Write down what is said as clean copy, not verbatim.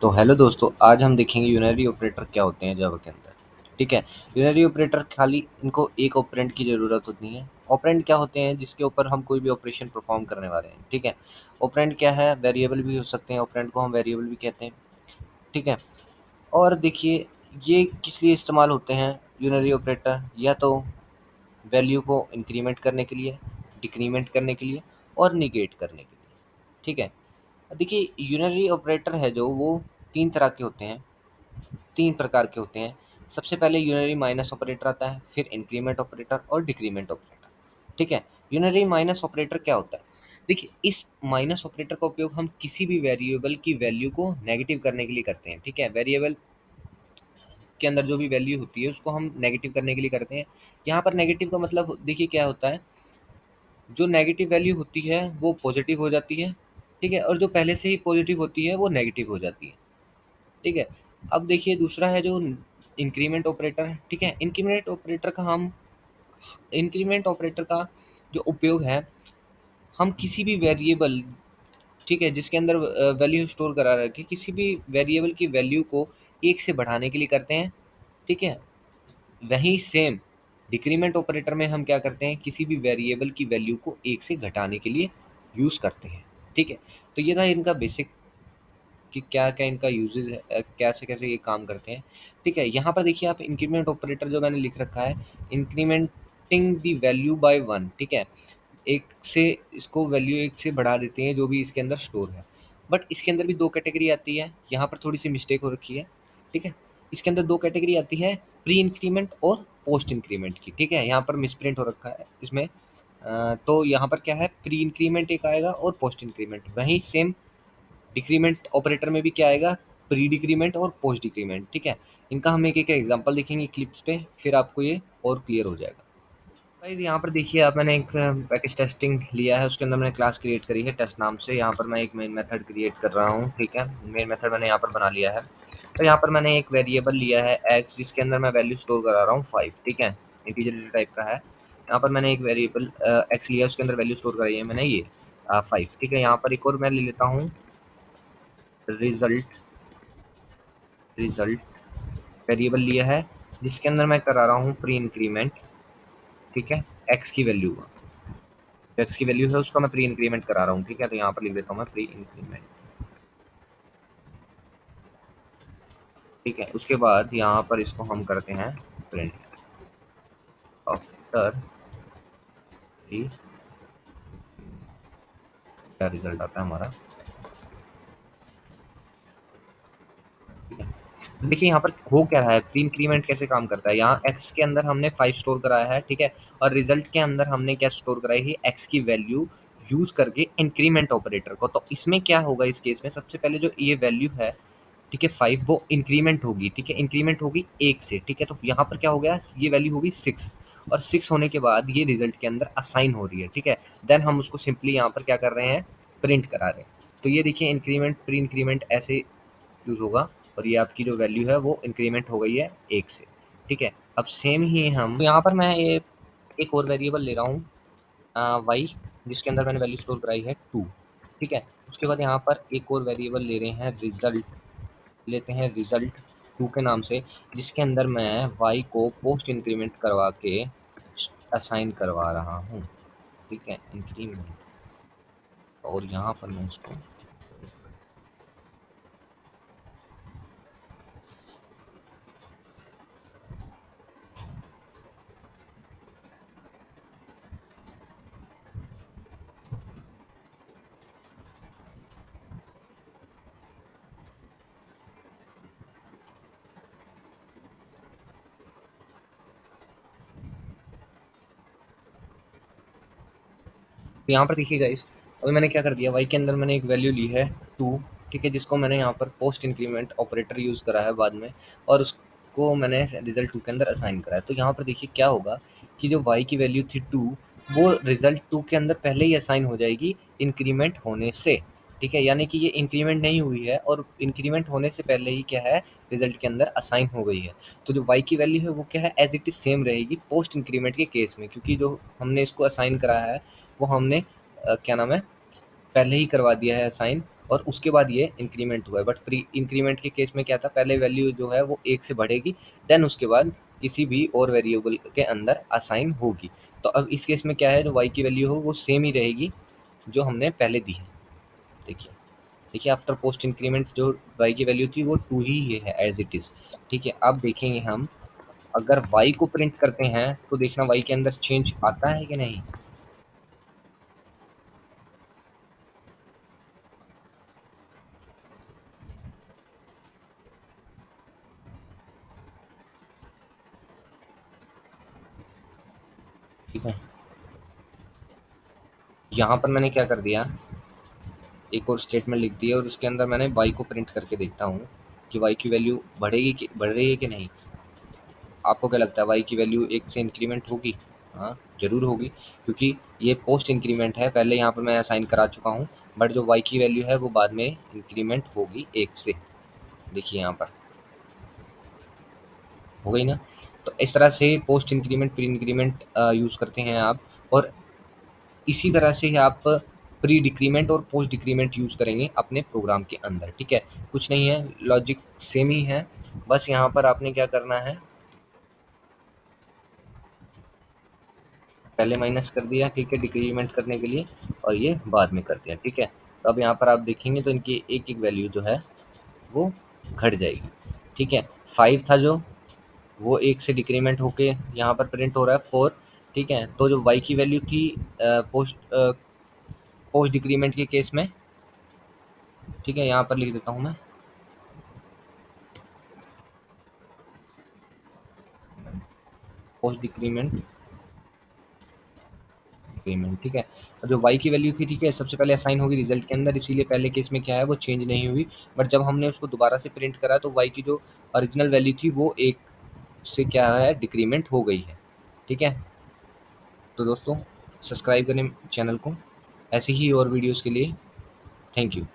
तो हेलो दोस्तों, आज हम देखेंगे यूनरी ऑपरेटर क्या होते हैं जावा के अंदर। ठीक है। यूनरी ऑपरेटर खाली इनको एक ऑपरेंड की ज़रूरत होती है। ऑपरेंड क्या होते हैं? जिसके ऊपर हम कोई भी ऑपरेशन परफॉर्म करने वाले हैं। ठीक है। ऑपरेंड क्या है? वेरिएबल भी हो सकते हैं, ऑपरेंड को हम वेरिएबल भी कहते हैं। ठीक है। और देखिए, ये किस लिए इस्तेमाल होते हैं यूनरी ऑपरेटर? या तो वैल्यू को इंक्रीमेंट करने के लिए, डिक्रीमेंट करने के लिए और निगेट करने के लिए। ठीक है। देखिए, यूनरी ऑपरेटर है जो वो 3 तरह के होते हैं, 3 प्रकार के होते हैं। सबसे पहले यूनरी माइनस ऑपरेटर आता है, फिर इंक्रीमेंट ऑपरेटर और डिक्रीमेंट ऑपरेटर। ठीक है। यूनरी माइनस ऑपरेटर क्या होता है? देखिए, इस माइनस ऑपरेटर का उपयोग हम किसी भी वेरिएबल की वैल्यू को नेगेटिव करने के लिए करते हैं। ठीक है। वेरिएबल के अंदर जो भी वैल्यू होती है उसको हम नेगेटिव करने के लिए करते हैं। यहाँ पर नेगेटिव का मतलब देखिए क्या होता है, जो नेगेटिव वैल्यू होती है वो पॉजिटिव हो जाती है। ठीक है। और जो पहले से ही पॉजिटिव होती है वो नेगेटिव हो जाती है। ठीक है। अब देखिए, दूसरा है जो इंक्रीमेंट ऑपरेटर है। ठीक है। इंक्रीमेंट ऑपरेटर का जो उपयोग है, हम किसी भी वेरिएबल, ठीक है, जिसके अंदर वैल्यू स्टोर करा रखे, किसी भी वेरिएबल की वैल्यू को 1 से बढ़ाने के लिए करते हैं। ठीक है। वहीं सेम डिक्रीमेंट ऑपरेटर में हम क्या करते हैं, किसी भी वेरिएबल की वैल्यू को 1 से घटाने के लिए यूज़ करते हैं। ठीक है। तो ये था इनका बेसिक कि क्या-क्या इनका यूज़ेज़ है, कैसे-कैसे ये काम करते हैं। ठीक है। यहाँ पर देखिए आप, इंक्रीमेंट ऑपरेटर जो मैंने लिख रखा है, इंक्रीमेंटिंग द वैल्यू बाय 1। ठीक है। 1 से इसको वैल्यू 1 से बढ़ा देते हैं जो भी इसके अंदर स्टोर है। बट इसके अंदर भी 2 कैटेगरी आती है, यहाँ पर थोड़ी-सी मिस्टेक हो रखी है। ठीक है। इसके अंदर 2 कैटेगरी आती है, प्री इंक्रीमेंट और पोस्ट इंक्रीमेंट की। ठीक है। यहाँ पर मिसप्रिंट हो रखा है इसमें। तो यहाँ पर क्या है, प्री इंक्रीमेंट एक आएगा और पोस्ट इंक्रीमेंट। वहीं सेम डिक्रीमेंट ऑपरेटर में भी क्या आएगा, प्री डिक्रीमेंट और पोस्ट डिक्रीमेंट। ठीक है। इनका हम एक एक एग्जांपल देखेंगे क्लिप्स पे, फिर आपको ये और क्लियर हो जाएगा। गाइस, यहाँ पर देखिए आप, मैंने एक पैकेज टेस्टिंग लिया है, उसके अंदर मैंने क्लास क्रिएट करी है टेस्ट नाम से। यहाँ पर मैं एक मेन मेथड क्रिएट कर रहा हूँ। ठीक है। मेन मेथड मैंने यहाँ पर बना लिया है। तो यहाँ पर मैंने एक वेरिएबल लिया है एक्स, जिसके अंदर मैं वैल्यू स्टोर करा रहा हूँ 5। ठीक है। इंटीजर टाइप का है। यहाँ पर मैंने एक वेरिएबल एक्स लिया, उसके अंदर वैल्यू स्टोर कराई है मैंने ये 5। ठीक है। यहाँ पर एक और मैं ले लेता हूँ रिजल्ट। रिजल्ट वेरिएबल लिया है, जिसके अंदर मैं करा रहा हूँ प्री इंक्रीमेंट। ठीक है। एक्स की वैल्यू का, जो एक्स की वैल्यू है उसका मैं प्री इंक्रीमेंट करा रहा हूँ। ठीक है। तो यहाँ पर लिख देता हूँ मैं प्री इंक्रीमेंट। ठीक है। उसके बाद यहाँ पर इसको हम करते हैं प्रिंट आफ्टर प्री, क्या रिजल्ट आता है हमारा। ठीक है। तो देखिए यहाँ पर हो क्या रहा है, प्री इंक्रीमेंट कैसे काम करता है। यहाँ एक्स के अंदर हमने 5 स्टोर कराया है। ठीक है। और रिजल्ट के अंदर हमने क्या स्टोर कराई है, एक्स की वैल्यू यूज करके इंक्रीमेंट ऑपरेटर को। तो इसमें क्या होगा, इस केस में सबसे पहले जो ये वैल्यू है, ठीक है, 5, वो इंक्रीमेंट होगी। ठीक है। इंक्रीमेंट होगी 1 से। ठीक है। तो यहाँ पर क्या हो गया, ये वैल्यू होगी 6, और 6 होने के बाद ये रिजल्ट के अंदर असाइन हो रही है। ठीक है। देन हम उसको सिंपली यहाँ पर क्या कर रहे हैं, प्रिंट करा रहे हैं। तो ये देखिए, इंक्रीमेंट प्री इंक्रीमेंट ऐसे यूज़ होगा, और ये आपकी जो वैल्यू है वो इंक्रीमेंट हो गई है 1 से। ठीक है। अब सेम ही हम, तो यहाँ पर मैं ये एक और वेरिएबल ले रहा हूँ वाई, जिसके अंदर मैंने वैल्यू स्टोर कराई है 2। ठीक है। उसके बाद यहाँ पर एक और वेरिएबल ले रहे हैं रिजल्ट, लेते हैं रिजल्ट 2 के नाम से, जिसके अंदर मैं वाई को पोस्ट इंक्रीमेंट करवा के असाइन करवा रहा हूँ। ठीक है। इंक्रीमेंट, और यहाँ पर मैं उसको, तो यहाँ पर देखिए गाइस, अभी मैंने क्या कर दिया, वाई के अंदर मैंने एक वैल्यू ली है 2। ठीक है। जिसको मैंने यहाँ पर पोस्ट इंक्रीमेंट ऑपरेटर यूज़ करा है बाद में, और उसको मैंने रिजल्ट 2 के अंदर असाइन करा है। तो यहाँ पर देखिए क्या होगा कि जो वाई की वैल्यू थी 2, वो रिजल्ट 2 के अंदर पहले ही असाइन हो जाएगी इंक्रीमेंट होने से। ठीक है। यानी कि ये इंक्रीमेंट नहीं हुई है, और इंक्रीमेंट होने से पहले ही क्या है, रिजल्ट के अंदर असाइन हो गई है। तो जो वाई की वैल्यू है वो क्या है, एज इट इज सेम रहेगी पोस्ट इंक्रीमेंट के केस में, क्योंकि जो हमने इसको असाइन कराया है वो हमने क्या नाम है, पहले ही करवा दिया है असाइन और उसके बाद ये इंक्रीमेंट हुआ है। बट प्री इंक्रीमेंट के केस में क्या था, पहले वैल्यू जो है वो 1 से बढ़ेगी, देन उसके बाद किसी भी और वेरिएबल के अंदर असाइन होगी। तो अब इस केस में क्या है, जो y की वैल्यू हो वो सेम ही रहेगी जो हमने पहले दी है। देखिए, देखिए आफ्टर पोस्ट इंक्रीमेंट जो y की वैल्यू थी वो 2 ही है एज इट इज़। ठीक है, अब देखेंगे हम, अगर y को प्रिंट करते हैं तो देखना y के अंदर चेंज आता है कि नहीं। ठीक है, यहाँ पर मैंने क्या कर दिया, एक और स्टेटमेंट लिख दी है और उसके अंदर मैंने y को प्रिंट करके देखता हूँ कि y की वैल्यू बढ़ेगी कि बढ़ रही है कि नहीं। आपको क्या लगता है, y की वैल्यू 1 से इंक्रीमेंट होगी? हाँ, ज़रूर होगी, क्योंकि ये पोस्ट इंक्रीमेंट है, पहले यहाँ पर मैं असाइन करा चुका हूँ, बट जो y की वैल्यू है वो बाद में इंक्रीमेंट होगी 1 से। देखिए यहाँ पर हो गई ना। तो इस तरह से post increment pre increment use करते हैं आप, और इसी तरह से ही आप प्री डिक्रीमेंट और पोस्ट डिक्रीमेंट यूज़ करेंगे अपने प्रोग्राम के अंदर। ठीक है, कुछ नहीं है, लॉजिक सेम ही है, बस यहाँ पर आपने क्या करना है, पहले माइनस कर दिया, ठीक है, डिक्रीमेंट करने के लिए, और ये बाद में कर दिया। ठीक है, तो अब यहाँ पर आप देखेंगे तो इनकी एक एक वैल्यू जो है वो घट जाएगी। ठीक है, 5 था जो, वो 1 से डिक्रीमेंट होके यहाँ पर प्रिंट हो रहा है 4। ठीक है, तो जो y की वैल्यू थी पोस्ट डिक्रीमेंट के केस में, ठीक है, यहाँ पर लिख देता हूँ मैं, पोस्ट डिक्रीमेंट डिक्रीमेंट। ठीक है, और जो y की वैल्यू थी, ठीक है, सबसे पहले असाइन होगी रिजल्ट के अंदर, इसीलिए पहले केस में क्या है वो चेंज नहीं हुई, बट जब हमने उसको दोबारा से प्रिंट करा तो y की जो ओरिजिनल वैल्यू थी वो 1 से क्या है डिक्रीमेंट हो गई है। ठीक है, तो दोस्तों सब्सक्राइब करें चैनल को ऐसे ही और वीडियोज़ के लिए। Thank you.